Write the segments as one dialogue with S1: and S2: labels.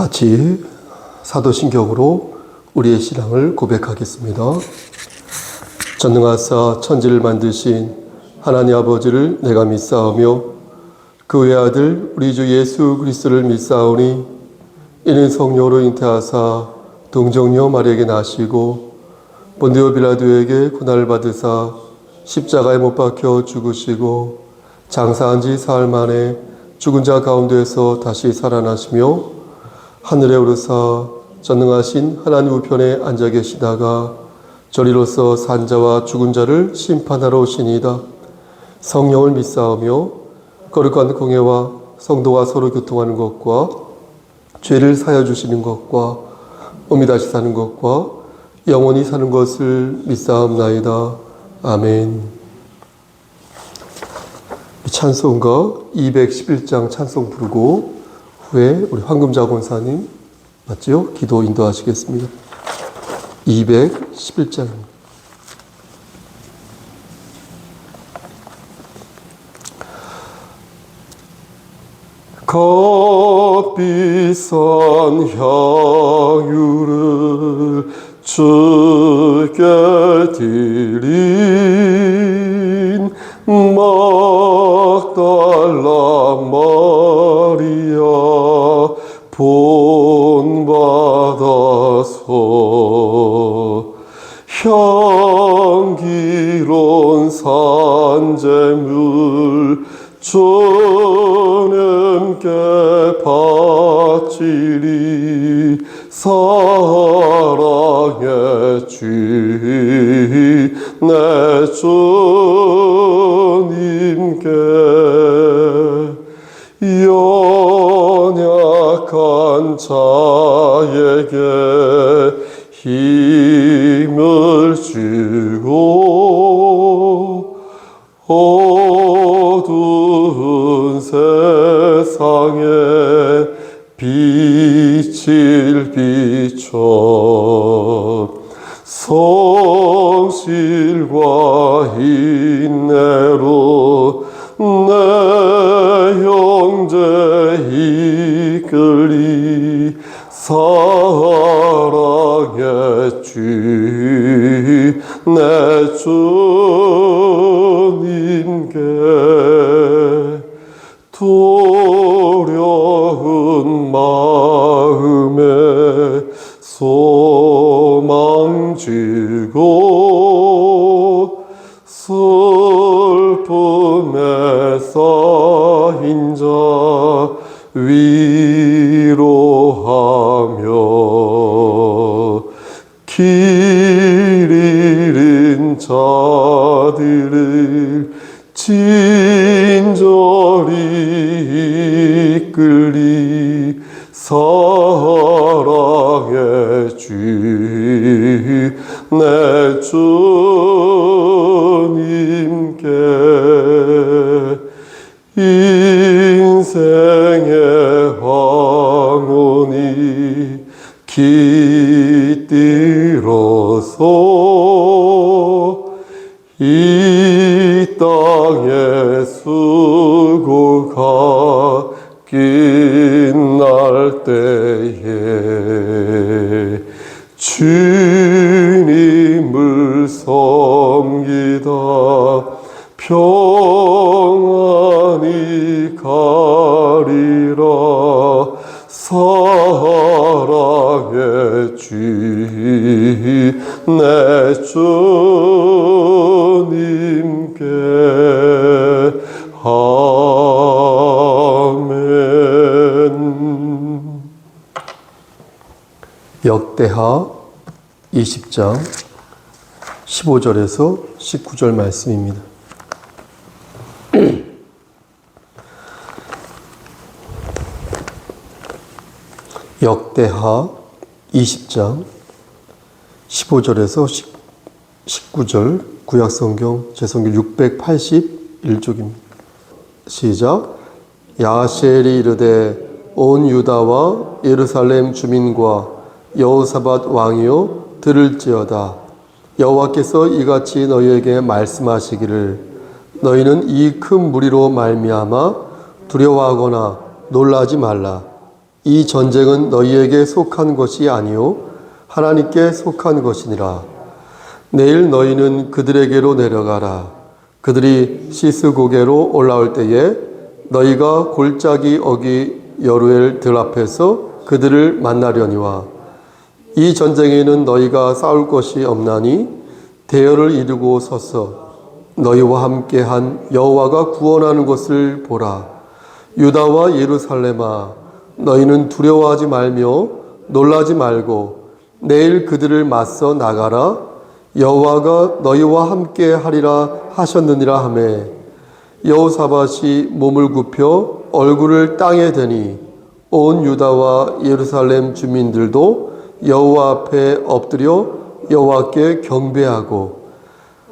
S1: 같이 사도신경으로 우리의 신앙을 고백하겠습니다. 전능하사 천지를 만드신 하나님 아버지를 내가 믿사오며 그 외아들 우리 주 예수 그리스도를 믿사오니 이는 성령으로 잉태하사 동정녀 마리아에게 나시고 본디오 빌라도에게 고난을 받으사 십자가에 못 박혀 죽으시고 장사한 지 사흘 만에 죽은 자 가운데에서 다시 살아나시며 하늘에 오르사 전능하신 하나님 우편에 앉아 계시다가 저리로서 산 자와 죽은 자를 심판하러 오시니이다. 성령을 믿사오며 거룩한 공예와 성도가 서로 교통하는 것과 죄를 사여 주시는 것과 몸이 다시 사는 것과 영원히 사는 것을 믿사옵나이다. 아멘. 찬송가 211장 찬송 부르고 후에 우리 황금자 권사님 맞죠? 기도 인도하시겠습니다. 211장입니다. 값비싼 향유를 주께 드린 막달라 마리아 본받아서 향기로운 산재물 주님께 바치리 사랑의 주 내 주님께 연약한 자에게 힘을 주고 어두운 세상에 빛을 비춰 성실과 인내로 내 형제 이끌리 사랑의 주 내 주님께 두려운 마음에 소망 주고 슬픔에 쌓인 자 위로하며 길 잃은 자들을 친절히 이끌리 사랑의 주 내 주님께 인생의 황혼이 깃들어서 이 땅의 수고가 끝날 때에 주님을 섬기다 평안히 가리라 사랑의 주 내 주님께 아멘. 역대하 20장 15절에서 19절 말씀입니다. 역대하 20장 15절에서 19절 구약성경 제성길 681쪽입니다. 시작. 야셀이 이르되 온 유다와 예루살렘 주민과 여호사밧 왕이여 들을지어다. 여호와께서 이같이 너희에게 말씀하시기를 너희는 이 큰 무리로 말미암아 두려워하거나 놀라지 말라. 이 전쟁은 너희에게 속한 것이 아니요 하나님께 속한 것이니라. 내일 너희는 그들에게로 내려가라. 그들이 시스고게로 올라올 때에 너희가 골짜기 어기 여루엘 들 앞에서 그들을 만나려니와 이 전쟁에는 너희가 싸울 것이 없나니 대열을 이루고 서서 너희와 함께한 여호와가 구원하는 것을 보라. 유다와 예루살렘아, 너희는 두려워하지 말며 놀라지 말고 내일 그들을 맞서 나가라. 여호와가 너희와 함께 하리라 하셨느니라 하매 여호사밧이 몸을 굽혀 얼굴을 땅에 대니 온 유다와 예루살렘 주민들도 여호와 앞에 엎드려 여호와께 경배하고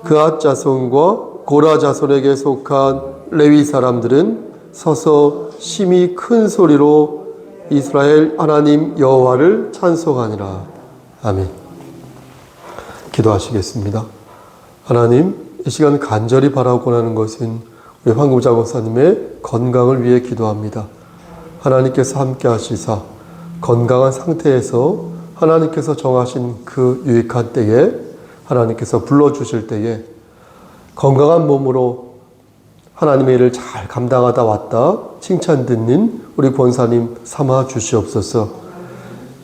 S1: 그앗 자손과 고라 자손에게 속한 레위 사람들은 서서 심히 큰 소리로 이스라엘 하나님 여호와를 찬송하니라. 아멘. 기도하시겠습니다. 하나님, 이 시간 간절히 바라고 하는 것은 우리 황금자 목사님의 건강을 위해 기도합니다. 하나님께서 함께 하시사 건강한 상태에서 하나님께서 정하신 그 유익한 때에 하나님께서 불러주실 때에 건강한 몸으로 하나님의 일을 잘 감당하다 왔다 칭찬 듣는 우리 권사님 삼아 주시옵소서.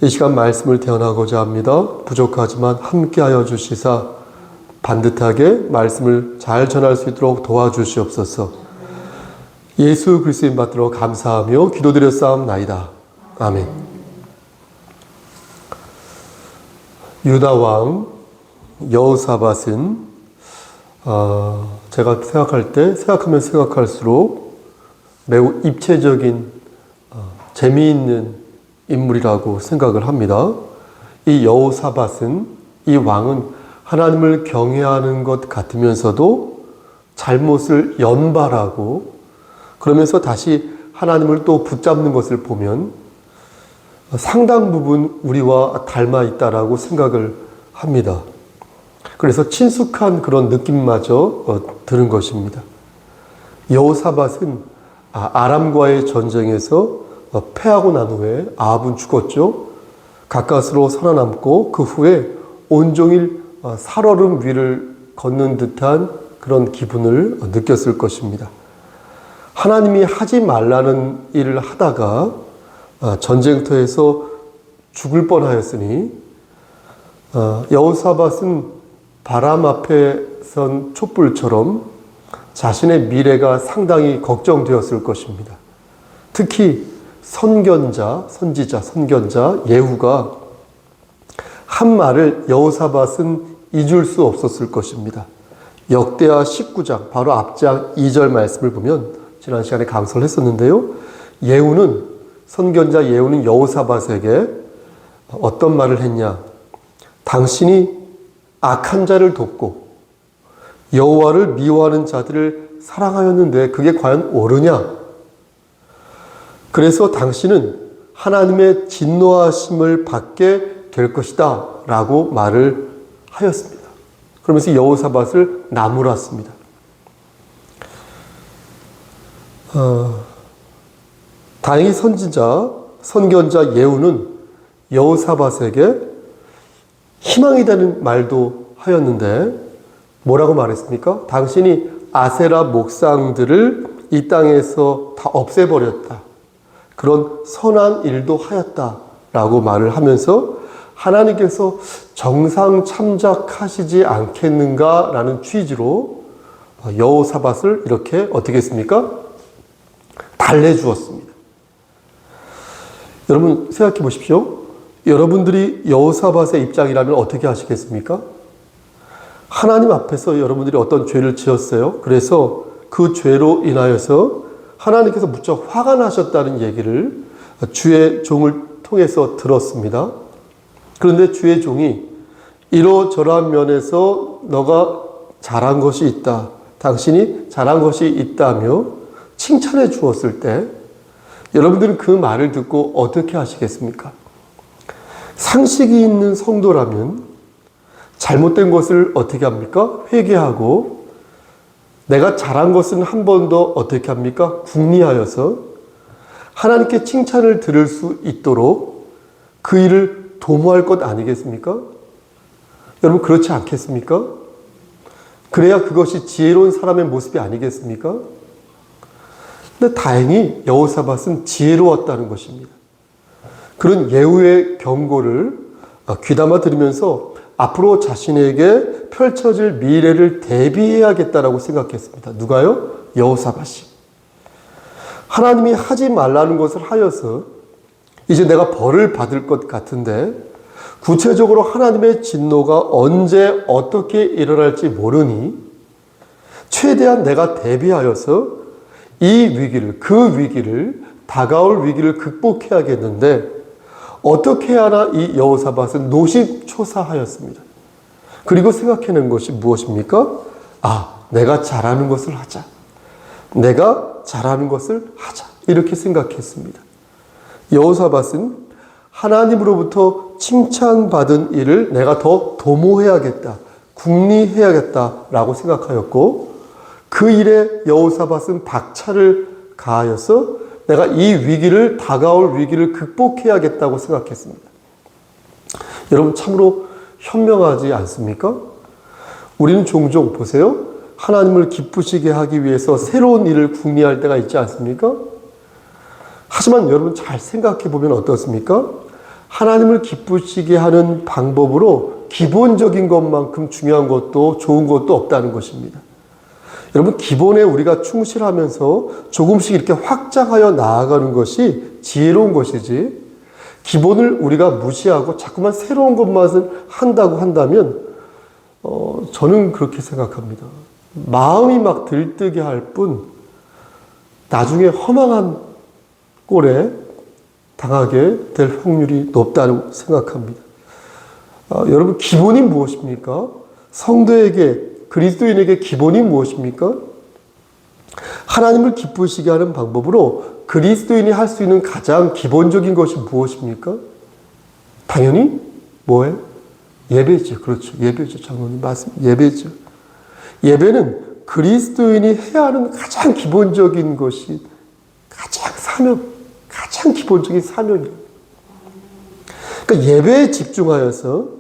S1: 이 시간 말씀을 대언하고자 합니다. 부족하지만 함께하여 주시사 반듯하게 말씀을 잘 전할 수 있도록 도와주시옵소서. 예수 그리스도인 받들어 감사하며 기도드렸사옵나이다. 아멘. 유다 왕 여호사밧은 제가 생각하면 생각할수록 매우 입체적인 재미있는 인물이라고 생각을 합니다. 이 여호사밧은, 이 왕은 하나님을 경외하는 것 같으면서도 잘못을 연발하고 그러면서 다시 하나님을 또 붙잡는 것을 보면 상당 부분 우리와 닮아 있다라고 생각을 합니다. 그래서 친숙한 그런 느낌마저 드는 것입니다. 여호사밧은 아람과의 전쟁에서 패하고 난 후에 아합은 죽었죠. 가까스로 살아남고 그 후에 온종일 살얼음 위를 걷는 듯한 그런 기분을 느꼈을 것입니다. 하나님이 하지 말라는 일을 하다가 전쟁터에서 죽을 뻔하였으니 여호사밧은 바람 앞에 선 촛불처럼 자신의 미래가 상당히 걱정되었을 것입니다. 특히 선지자 예후가 한 말을 여호사밧은 잊을 수 없었을 것입니다. 역대하 19장 바로 앞장 2절 말씀을 보면 지난 시간에 강설을 했었는데요. 선지자 예후는 여호사밧에게 어떤 말을 했냐? 당신이 악한 자를 돕고 여호와를 미워하는 자들을 사랑하였는데 그게 과연 옳으냐? 그래서 당신은 하나님의 진노하심을 받게 될 것이다 라고 말을 하였습니다. 그러면서 여호사밧을 나무랐습니다. 다행히 선견자 예후는 여호사밧에게 희망이 되는 말도 하였는데 뭐라고 말했습니까? 당신이 아세라 목상들을 이 땅에서 다 없애버렸다. 그런 선한 일도 하였다라고 말을 하면서 하나님께서 정상 참작하시지 않겠는가라는 취지로 여호사밧을 이렇게 어떻게 했습니까? 달래주었습니다. 여러분 생각해 보십시오. 여러분들이 여호사밧의 입장이라면 어떻게 하시겠습니까? 하나님 앞에서 여러분들이 어떤 죄를 지었어요. 그래서 그 죄로 인하여서 하나님께서 무척 화가 나셨다는 얘기를 주의 종을 통해서 들었습니다. 그런데 주의 종이 이러저러한 면에서 너가 잘한 것이 있다. 당신이 잘한 것이 있다며 칭찬해 주었을 때 여러분들은 그 말을 듣고 어떻게 하시겠습니까? 상식이 있는 성도라면 잘못된 것을 어떻게 합니까? 회개하고 내가 잘한 것은 한 번 더 어떻게 합니까? 궁리하여서 하나님께 칭찬을 들을 수 있도록 그 일을 도모할 것 아니겠습니까? 여러분 그렇지 않겠습니까? 그래야 그것이 지혜로운 사람의 모습이 아니겠습니까? 근데 다행히 여호사밧은 지혜로웠다는 것입니다. 그런 예후의 경고를 귀담아 들으면서 앞으로 자신에게 펼쳐질 미래를 대비해야겠다라고 생각했습니다. 누가요? 여호사밧이. 하나님이 하지 말라는 것을 하여서 이제 내가 벌을 받을 것 같은데 구체적으로 하나님의 진노가 언제 어떻게 일어날지 모르니 최대한 내가 대비하여서 이 위기를, 그 위기를, 다가올 위기를 극복해야겠는데 어떻게 하나 이 여호사밧은 노심초사하였습니다. 그리고 생각해낸 것이 무엇입니까? 내가 잘하는 것을 하자. 내가 잘하는 것을 하자. 이렇게 생각했습니다. 여호사밧은 하나님으로부터 칭찬받은 일을 내가 더 도모해야겠다. 궁리해야겠다라고 생각하였고 그 일에 여호사밧은 박차를 가하여서 내가 이 위기를, 다가올 위기를 극복해야겠다고 생각했습니다. 여러분 참으로 현명하지 않습니까? 우리는 종종 보세요. 하나님을 기쁘시게 하기 위해서 새로운 일을 궁리할 때가 있지 않습니까? 하지만 여러분 잘 생각해 보면 어떻습니까? 하나님을 기쁘시게 하는 방법으로 기본적인 것만큼 중요한 것도 좋은 것도 없다는 것입니다. 여러분 기본에 우리가 충실하면서 조금씩 이렇게 확장하여 나아가는 것이 지혜로운 것이지 기본을 우리가 무시하고 자꾸만 새로운 것만 한다고 한다면 저는 그렇게 생각합니다. 마음이 막 들뜨게 할 뿐 나중에 허망한 꼴에 당하게 될 확률이 높다고 생각합니다. 여러분 기본이 무엇입니까? 성도에게 그리스도인에게 기본이 무엇입니까? 하나님을 기쁘시게 하는 방법으로 그리스도인이 할 수 있는 가장 기본적인 것이 무엇입니까? 당연히 뭐예요? 예배죠. 그렇죠. 예배죠. 장로님 맞습니다. 예배죠. 예배는 그리스도인이 해야 하는 가장 기본적인 것이 가장 기본적인 사명이에요. 그러니까 예배에 집중하여서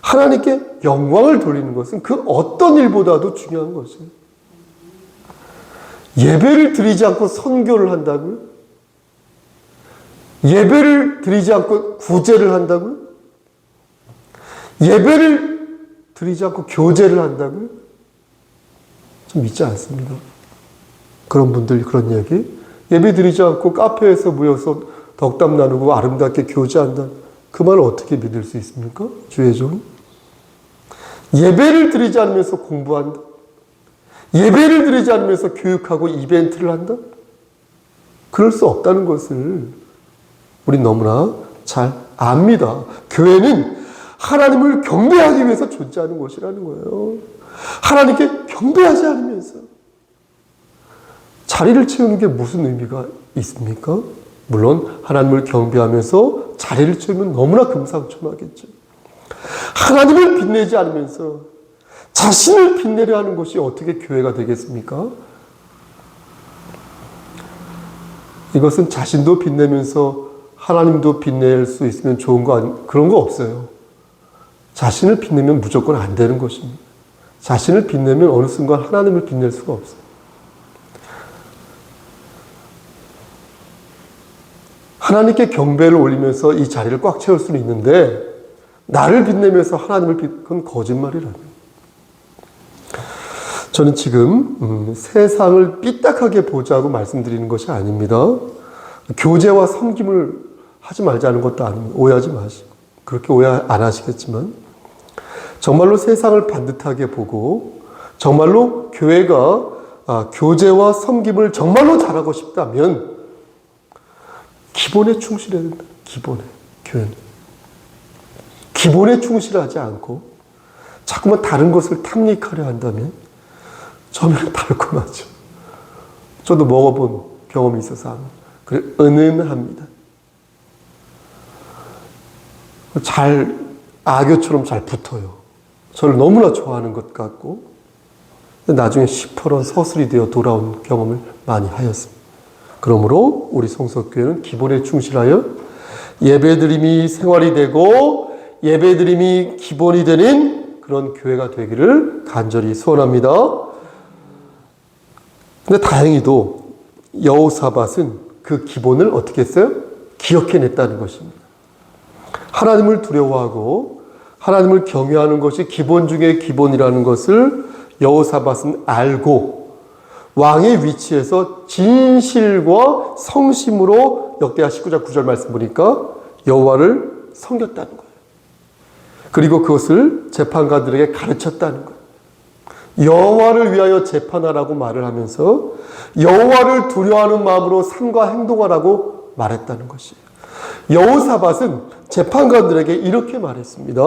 S1: 하나님께 영광을 돌리는 것은 그 어떤 일보다도 중요한 것이에요. 예배를 드리지 않고 선교를 한다고요? 예배를 드리지 않고 구제를 한다고요? 예배를 드리지 않고 교제를 한다고요? 좀 믿지 않습니다. 그런 분들이 그런 얘기. 예배 드리지 않고 카페에서 모여서 덕담 나누고 아름답게 교제한다. 그 말을 어떻게 믿을 수 있습니까? 주의 종. 예배를 드리지 않으면서 공부한다. 예배를 드리지 않으면서 교육하고 이벤트를 한다. 그럴 수 없다는 것을 우리 너무나 잘 압니다. 교회는 하나님을 경배하기 위해서 존재하는 것이라는 거예요. 하나님께 경배하지 않으면서 자리를 채우는 게 무슨 의미가 있습니까? 물론 하나님을 경배하면서 자리를 채우면 너무나 금상첨화겠죠. 하나님을 빛내지 않으면서 자신을 빛내려 하는 것이 어떻게 교회가 되겠습니까? 이것은 자신도 빛내면서 하나님도 빛낼 수 있으면 좋은 거 아니, 그런 거 없어요. 자신을 빛내면 무조건 안 되는 것입니다. 자신을 빛내면 어느 순간 하나님을 빛낼 수가 없어요. 하나님께 경배를 올리면서 이 자리를 꽉 채울 수는 있는데 나를 빛내면서 하나님을 그건 거짓말이라고요. 저는 지금 세상을 삐딱하게 보자고 말씀드리는 것이 아닙니다. 교제와 섬김을 하지 말자는 것도 아닙니다. 오해하지 마시고. 그렇게 오해 안 하시겠지만 정말로 세상을 반듯하게 보고 정말로 교회가 교제와 섬김을 정말로 잘하고 싶다면 기본에 충실해야 된다. 기본에. 교회는. 기본에 충실하지 않고 자꾸만 다른 것을 탐닉하려 한다면 처음에는 달콤하죠. 저도 먹어본 경험이 있어서 그래 은은합니다. 잘 악교처럼 잘 붙어요. 저를 너무나 좋아하는 것 같고 나중에 시퍼런 서슬이 되어 돌아온 경험을 많이 하였습니다. 그러므로 우리 성서교회는 기본에 충실하여 예배드림이 생활이 되고 예배드림이 기본이 되는 그런 교회가 되기를 간절히 소원합니다. 근데 다행히도 여호사밧은 그 기본을 어떻게 했어요? 기억해냈다는 것입니다. 하나님을 두려워하고 하나님을 경외하는 것이 기본 중의 기본이라는 것을 여호사밧은 알고 왕의 위치에서 진실과 성심으로 역대하 19장 9절 말씀 보니까 여호와를 섬겼다는 거예요. 그리고 그것을 재판관들에게 가르쳤다는 거예요. 여호와를 위하여 재판하라고 말을 하면서 여호와를 두려워하는 마음으로 삶과 행동하라고 말했다는 것이에요. 여호사밧은 재판관들에게 이렇게 말했습니다.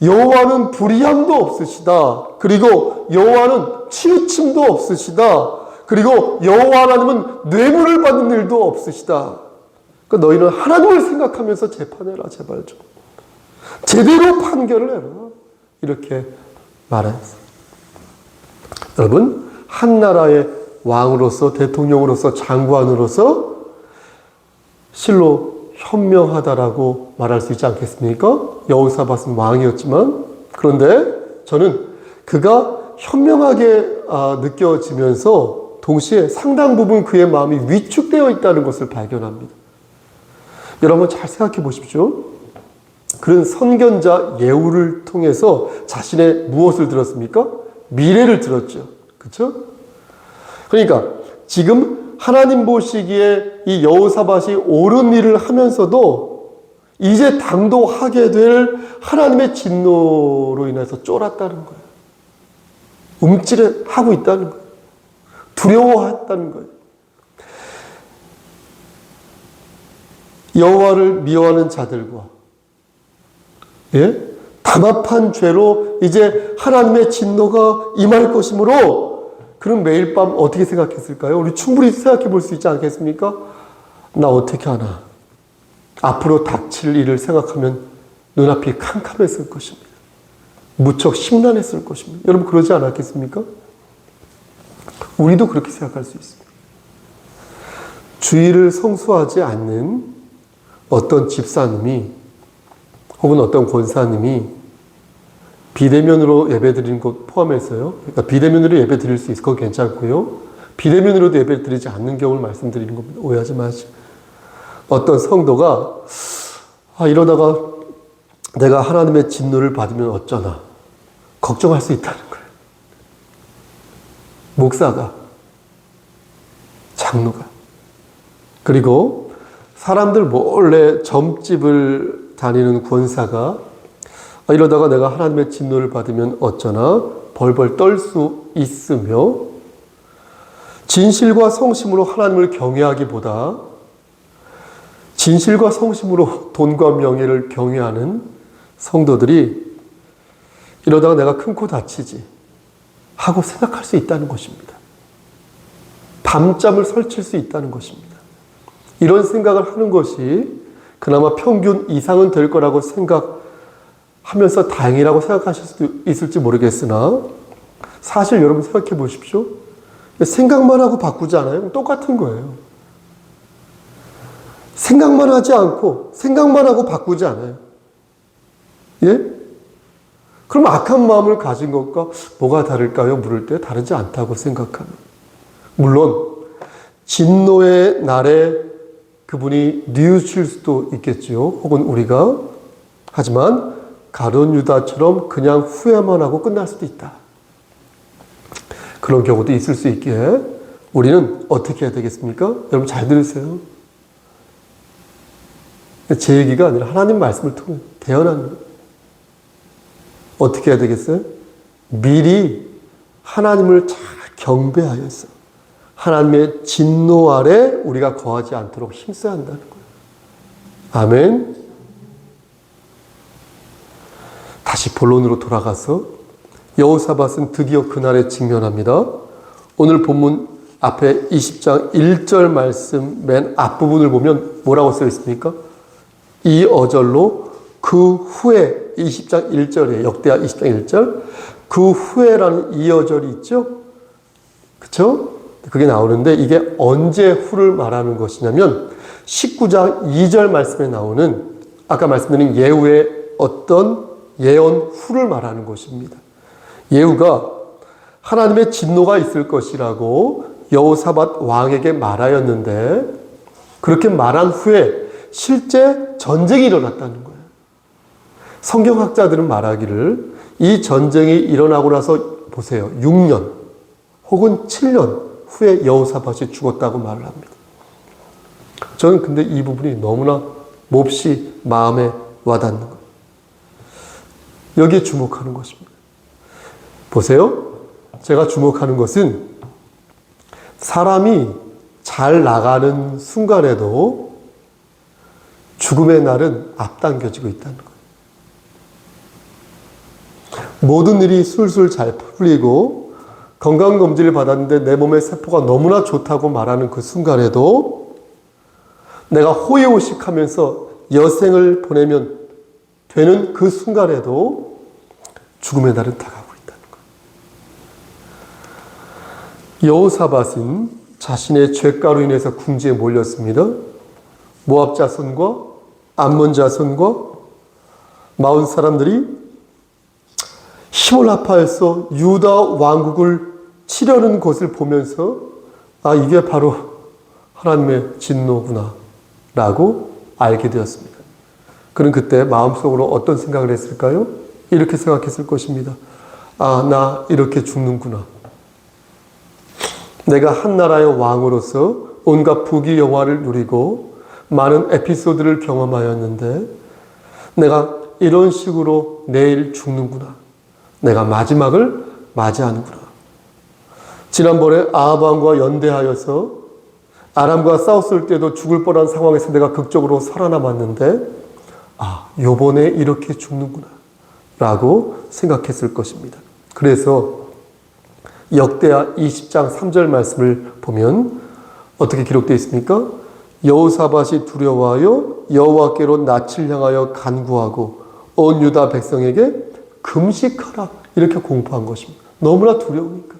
S1: 여호와는 불의함도 없으시다. 그리고 여호와는 치우침도 없으시다. 그리고 여호와 하나님은 뇌물을 받는 일도 없으시다. 그러니까 너희는 하나님을 생각하면서 재판해라, 제발 좀. 제대로 판결을 해라. 이렇게 말했어요. 여러분, 한 나라의 왕으로서, 대통령으로서, 장관으로서 실로 현명하다라고 말할 수 있지 않겠습니까? 여호사밧은 왕이었지만, 그런데 저는 그가 현명하게 느껴지면서 동시에 상당 부분 그의 마음이 위축되어 있다는 것을 발견합니다. 여러분 잘 생각해 보십시오. 그런 선견자 예후를 통해서 자신의 무엇을 들었습니까? 미래를 들었죠. 그렇죠? 그러니까 지금 하나님 보시기에 이 여호사밧이 옳은 일을 하면서도 이제 당도하게 될 하나님의 진노로 인해서 쫄았다는 거예요. 움찔하고 있다는 거예요. 두려워했다는 거예요. 여호와를 미워하는 자들과 담합한 죄로 이제 하나님의 진노가 임할 것이므로 그럼 매일 밤 어떻게 생각했을까요? 우리 충분히 생각해 볼 수 있지 않겠습니까? 나 어떻게 하나? 앞으로 닥칠 일을 생각하면 눈앞이 캄캄했을 것입니다. 무척 심란했을 것입니다. 여러분 그러지 않았겠습니까? 우리도 그렇게 생각할 수 있습니다. 주의를 성수하지 않는 어떤 집사님이 혹은 어떤 권사님이 비대면으로 예배드리는 것 포함해서요. 그러니까 비대면으로 예배드릴 수 있을 거 괜찮고요. 비대면으로도 예배드리지 않는 경우를 말씀드리는 겁니다. 오해하지 마시고. 어떤 성도가 이러다가 내가 하나님의 진노를 받으면 어쩌나 걱정할 수 있다는 거예요. 목사가, 장로가. 그리고 사람들 몰래 점집을 다니는 권사가 이러다가 내가 하나님의 진노를 받으면 어쩌나 벌벌 떨 수 있으며 진실과 성심으로 하나님을 경외하기보다 진실과 성심으로 돈과 명예를 경외하는 성도들이 이러다가 내가 큰 코 다치지 하고 생각할 수 있다는 것입니다. 밤잠을 설칠 수 있다는 것입니다. 이런 생각을 하는 것이 그나마 평균 이상은 될 거라고 생각하면서 다행이라고 생각하실 수도 있을지 모르겠으나 사실 여러분 생각해 보십시오. 생각만 하고 바꾸지 않아요? 똑같은 거예요. 생각만 하지 않고 생각만 하고 바꾸지 않아요. 예? 그럼 악한 마음을 가진 것과 뭐가 다를까요? 물을 때 다르지 않다고 생각하면. 물론 진노의 날에 그분이 뉘우칠 수도 있겠지요. 혹은 우리가. 하지만 가룟 유다처럼 그냥 후회만 하고 끝날 수도 있다. 그런 경우도 있을 수 있기에 우리는 어떻게 해야 되겠습니까? 여러분 잘 들으세요. 제 얘기가 아니라 하나님 말씀을 통해 대언하는 거예요. 어떻게 해야 되겠어요? 미리 하나님을 잘 경배하여서 하나님의 진노 아래 우리가 거하지 않도록 힘써야 한다는 거예요. 아멘. 다시 본론으로 돌아가서 여호사밧은 드디어 그날에 직면합니다. 오늘 본문 앞에 20장 1절 말씀 맨 앞부분을 보면 뭐라고 써 있습니까? 이 어절로 그 후에 20장 1절이에요. 역대하 20장 1절. 그 후에라는 이 어절이 있죠? 그쵸? 그게 나오는데 이게 언제 후를 말하는 것이냐면 19장 2절 말씀에 나오는 아까 말씀드린 예후의 어떤 예언 후를 말하는 것입니다. 예후가 하나님의 진노가 있을 것이라고 여호사밧 왕에게 말하였는데 그렇게 말한 후에 실제 전쟁이 일어났다는 거예요. 성경학자들은 말하기를 이 전쟁이 일어나고 나서 보세요. 6년 혹은 7년 후에 여호사밧이 죽었다고 말을 합니다. 저는 근데 이 부분이 너무나 몹시 마음에 와닿는 거예요. 여기에 주목하는 것입니다. 보세요. 제가 주목하는 것은 사람이 잘 나가는 순간에도 죽음의 날은 앞당겨지고 있다는 거예요. 모든 일이 술술 잘 풀리고 건강검진을 받았는데 내 몸의 세포가 너무나 좋다고 말하는 그 순간에도 내가 호의호식하면서 여생을 보내면 되는 그 순간에도 죽음의 날은 다가오고 있다는 거예요. 여호사밧은 자신의 죄가로 인해서 궁지에 몰렸습니다. 모압 자손과 암몬 자손과 마온 사람들이 힘을 합하여서 유다 왕국을 치려는 것을 보면서 아, 이게 바로 하나님의 진노구나 라고 알게 되었습니다. 그는 그때 마음속으로 어떤 생각을 했을까요? 이렇게 생각했을 것입니다. 아, 나 이렇게 죽는구나. 내가 한 나라의 왕으로서 온갖 부귀 영화를 누리고 많은 에피소드를 경험하였는데 내가 이런 식으로 내일 죽는구나. 내가 마지막을 맞이하는구나. 지난번에 아합 왕과 연대하여서 아람과 싸웠을 때도 죽을 뻔한 상황에서 내가 극적으로 살아남았는데 아, 요번에 이렇게 죽는구나 라고 생각했을 것입니다. 그래서 역대하 20장 3절 말씀을 보면 어떻게 기록되어 있습니까? 여호사밧이 두려워하여 여호와께로 낯을 향하여 간구하고 온 유다 백성에게 금식하라 이렇게 공포한 것입니다. 너무나 두려우니까.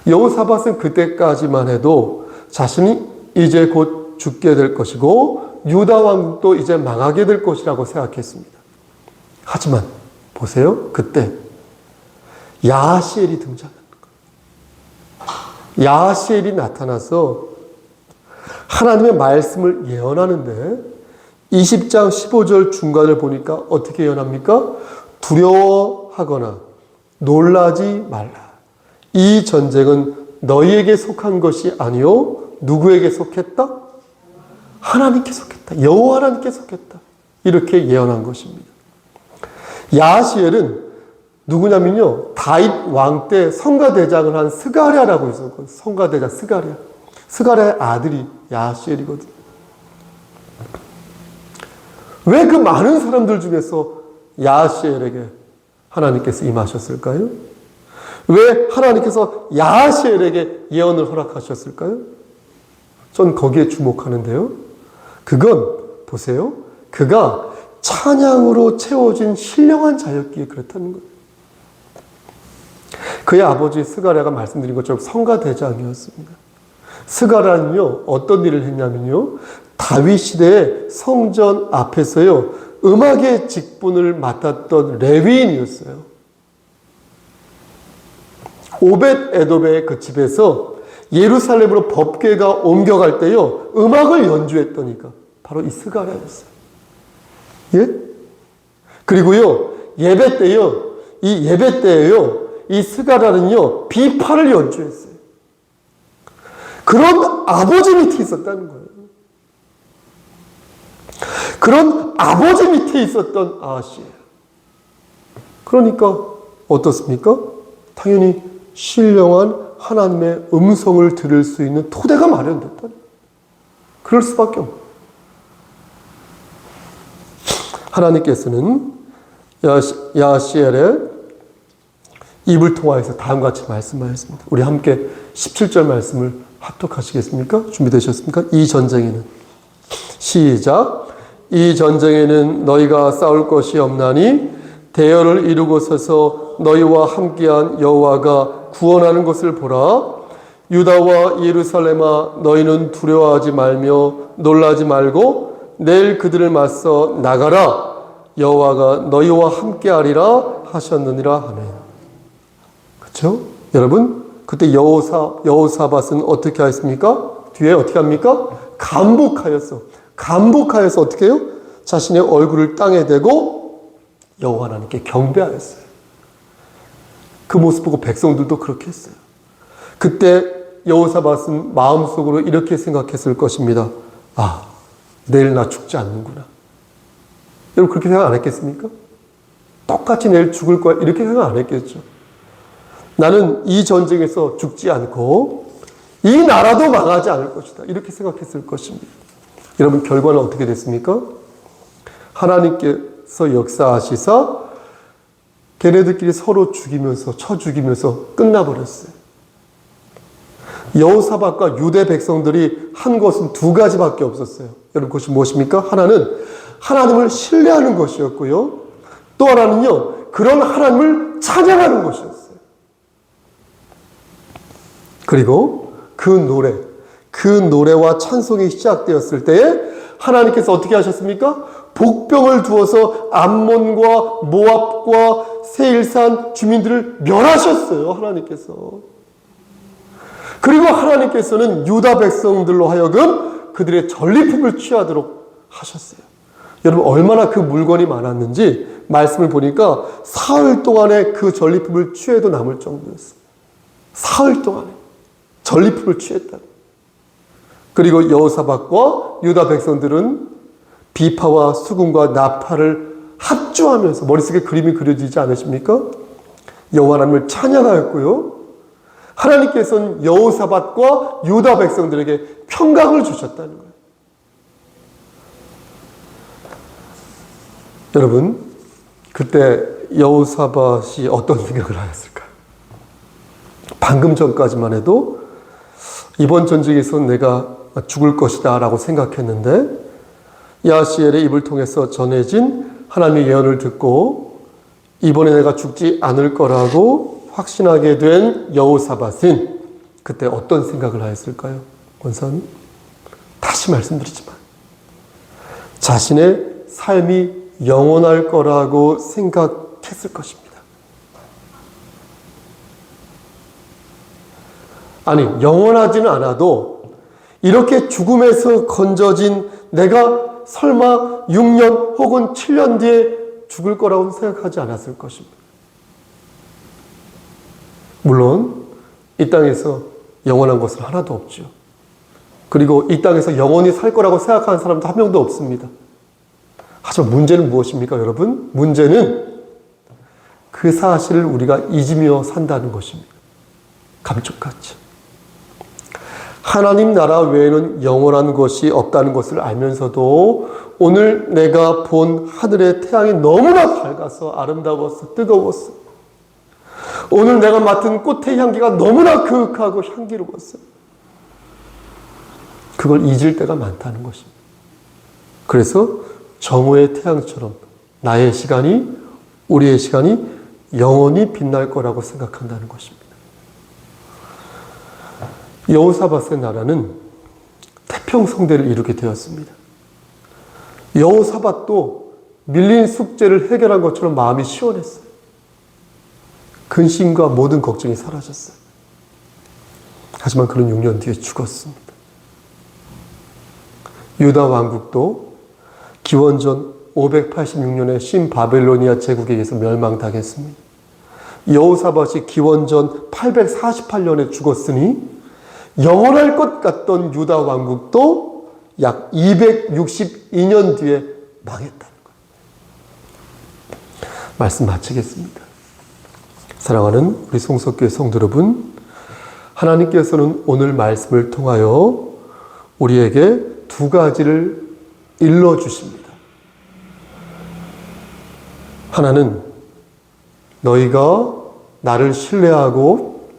S1: 여호사밧은 그때까지만 해도 자신이 이제 곧 죽게 될 것이고 유다 왕국도 이제 망하게 될 것이라고 생각했습니다. 하지만 보세요. 그때 야하시엘이 등장하는 거예요. 야하시엘이 나타나서 하나님의 말씀을 예언하는데 20장 15절 중간을 보니까 어떻게 예언합니까? 두려워하거나 놀라지 말라. 이 전쟁은 너희에게 속한 것이 아니요 누구에게 속했다? 하나님께 속했다. 여호와 하나님께 속했다. 이렇게 예언한 것입니다. 야하시엘은 누구냐면요 다윗 왕 때 성가대장을 한 스가랴라고 있었거든요. 성가대장 스가랴. 스가랴의 아들이 야하시엘이거든요. 왜 그 많은 사람들 중에서 야하시엘에게 하나님께서 임하셨을까요? 왜 하나님께서 야하시엘에게 예언을 허락하셨을까요? 전 거기에 주목하는데요. 그건 보세요. 그가 찬양으로 채워진 신령한 자였기에 그렇다는 거예요. 그의 아버지 스가랴가 말씀드린 것처럼 성가대장이었습니다. 스가랴는요 어떤 일을 했냐면요 다윗 시대의 성전 앞에서요 음악의 직분을 맡았던 레위인이었어요. 오벳 에돔의 그 집에서 예루살렘으로 법궤가 옮겨갈 때요 음악을 연주했더니까 바로 이 스가랴였어요. 예? 그리고요 예배 때요 이 예배 때에요 이 스가랴는요 비파를 연주했어요. 그런 아버지 밑에 있었다는 거예요. 그런 아버지 밑에 있었던 아하시엘. 그러니까 어떻습니까? 당연히 신령한 하나님의 음성을 들을 수 있는 토대가 마련됐다. 그럴 수밖에 없어요. 하나님께서는 야하시엘의 입을 통하여서 다음과 같이 말씀하였습니다. 우리 함께 17절 말씀을 합독하시겠습니까? 준비되셨습니까? 이 전쟁에는 시작. 이 전쟁에는 너희가 싸울 것이 없나니 대열을 이루고 서서 너희와 함께한 여호와가 구원하는 것을 보라. 유다와 예루살렘아 너희는 두려워하지 말며 놀라지 말고 내일 그들을 맞서 나가라. 여호와가 너희와 함께하리라 하셨느니라. 아멘. 그렇죠? 여러분, 그때 여호사밧은 어떻게 하였습니까? 뒤에 어떻게 합니까? 감복하였어. 감복하여서 어떻게 해요? 자신의 얼굴을 땅에 대고 여호와 하나님께 경배하였어요. 그 모습 보고 백성들도 그렇게 했어요. 그때 여호사밧은 마음속으로 이렇게 생각했을 것입니다. 아, 내일 나 죽지 않는구나. 여러분 그렇게 생각 안 했겠습니까? 똑같이 내일 죽을 거야 이렇게 생각 안 했겠죠. 나는 이 전쟁에서 죽지 않고 이 나라도 망하지 않을 것이다. 이렇게 생각했을 것입니다. 여러분 결과는 어떻게 됐습니까? 하나님께서 역사하시사 걔네들끼리 서로 죽이면서 쳐 죽이면서 끝나버렸어요. 여호사밧과 유대 백성들이 한 것은 두 가지밖에 없었어요. 여러분 그것이 무엇입니까? 하나는 하나님을 신뢰하는 것이었고요. 또 하나는요, 그런 하나님을 찬양하는 것이었어요. 그리고 그 노래와 찬송이 시작되었을 때에 하나님께서 어떻게 하셨습니까? 복병을 두어서 암몬과 모압과 세일산 주민들을 멸하셨어요. 하나님께서. 그리고 하나님께서는 유다 백성들로 하여금 그들의 전리품을 취하도록 하셨어요. 여러분 얼마나 그 물건이 많았는지 말씀을 보니까 사흘 동안에 그 전리품을 취해도 남을 정도였어요. 사흘 동안에 전리품을 취했다. 그리고 여호사밧과 유다 백성들은 비파와 수금과 나팔을 합주하면서 머릿속에 그림이 그려지지 않으십니까? 여호와 하나님을 찬양하였고요. 하나님께서는 여호사밧과 유다 백성들에게 평강을 주셨다는 거예요. 여러분, 그때 여호사밧이 어떤 생각을 하였을까요? 방금 전까지만 해도 이번 전쟁에서 내가 죽을 것이다 라고 생각했는데 야하시엘의 입을 통해서 전해진 하나님의 예언을 듣고 이번에 내가 죽지 않을 거라고 확신하게 된 여호사밧은 그때 어떤 생각을 하였을까요? 권사님, 다시 말씀드리지만 자신의 삶이 영원할 거라고 생각했을 것입니다. 아니, 영원하지는 않아도 이렇게 죽음에서 건져진 내가 설마 6년 혹은 7년 뒤에 죽을 거라고 생각하지 않았을 것입니다. 물론 이 땅에서 영원한 것은 하나도 없죠. 그리고 이 땅에서 영원히 살 거라고 생각하는 사람도 한 명도 없습니다. 하지만 문제는 무엇입니까, 여러분? 문제는 그 사실을 우리가 잊으며 산다는 것입니다. 감쪽같이. 하나님 나라 외에는 영원한 것이 없다는 것을 알면서도 오늘 내가 본 하늘의 태양이 너무나 밝아서 아름다웠어, 뜨거웠어. 오늘 내가 맡은 꽃의 향기가 너무나 그윽하고 향기로웠어. 그걸 잊을 때가 많다는 것입니다. 그래서 정오의 태양처럼 나의 시간이, 우리의 시간이 영원히 빛날 거라고 생각한다는 것입니다. 여호사밧의 나라는 태평성대를 이루게 되었습니다. 여호사밧도 밀린 숙제를 해결한 것처럼 마음이 시원했어요. 근심과 모든 걱정이 사라졌어요. 하지만 그는 6년 뒤에 죽었습니다. 유다 왕국도 기원전 586년에 신바벨로니아 제국에 의해서 멸망당했습니다. 여호사밧이 기원전 848년에 죽었으니 영원할 것 같던 유다 왕국도 약 262년 뒤에 망했다는 거예요. 말씀 마치겠습니다. 사랑하는 우리 송석교회 성도 여러분, 하나님께서는 오늘 말씀을 통하여 우리에게 두 가지를 일러주십니다. 하나는 너희가 나를 신뢰하고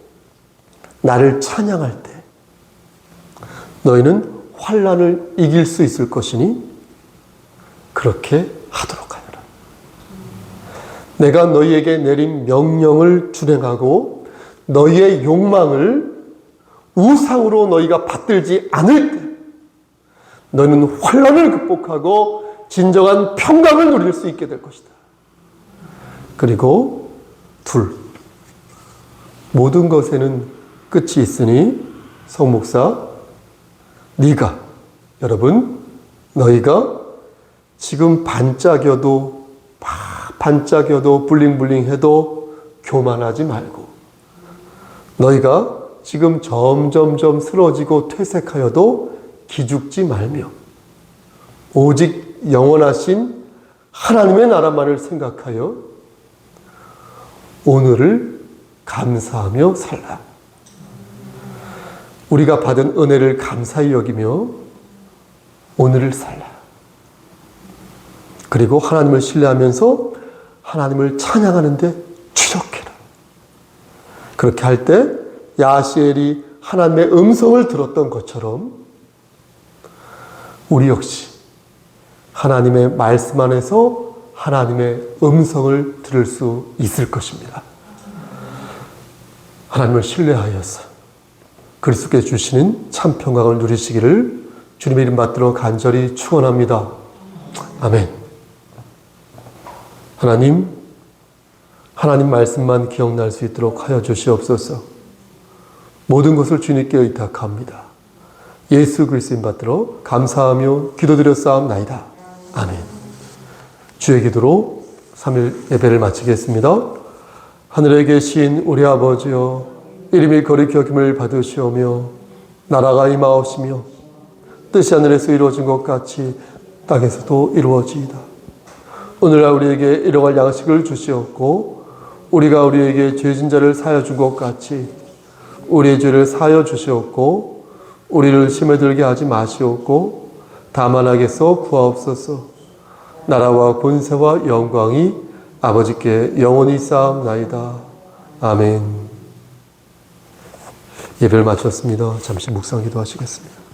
S1: 나를 찬양할 때 너희는 환난을 이길 수 있을 것이니 그렇게 하도록 하여라. 내가 너희에게 내린 명령을 준행하고 너희의 욕망을 우상으로 너희가 받들지 않을 때 너희는 환난을 극복하고 진정한 평강을 누릴 수 있게 될 것이다. 그리고 둘, 모든 것에는 끝이 있으니 성목사, 너희가 지금 반짝여도 블링블링해도 교만하지 말고, 너희가 지금 점점점 쓰러지고 퇴색하여도 기죽지 말며 오직 영원하신 하나님의 나라만을 생각하여 오늘을 감사하며 살라. 우리가 받은 은혜를 감사히 여기며 오늘을 살라. 그리고 하나님을 신뢰하면서 하나님을 찬양하는데 주력해라. 그렇게 할 때 야시엘이 하나님의 음성을 들었던 것처럼 우리 역시 하나님의 말씀 안에서 하나님의 음성을 들을 수 있을 것입니다. 하나님을 신뢰하여서 그리스도께 주시는 참 평강을 누리시기를 주님의 이름 받들어 간절히 축원합니다. 아멘. 하나님 말씀만 기억날 수 있도록 하여 주시옵소서. 모든 것을 주님께 의탁합니다. 예수 그리스도인 받들어 감사하며 기도드렸사옵나이다. 아멘. 주의 기도로 3일 예배를 마치겠습니다. 하늘에 계신 우리 아버지여, 이름이 거룩히 여김을 받으시오며 나라가 임하옵시며 뜻이 하늘에서 이루어진 것 같이 땅에서도 이루어지이다. 오늘날 우리에게 일용할 양식을 주시옵고 우리가 우리에게 죄진 자를 사하여 준 것 같이 우리의 죄를 사하여 주시옵고 우리를 시험에 들게 하지 마시옵고 다만 악에서 구하옵소서. 나라와 권세와 영광이 아버지께 영원히 쌓옵나이다. 아멘. 예배를 마쳤습니다. 잠시 묵상 기도하시겠습니다.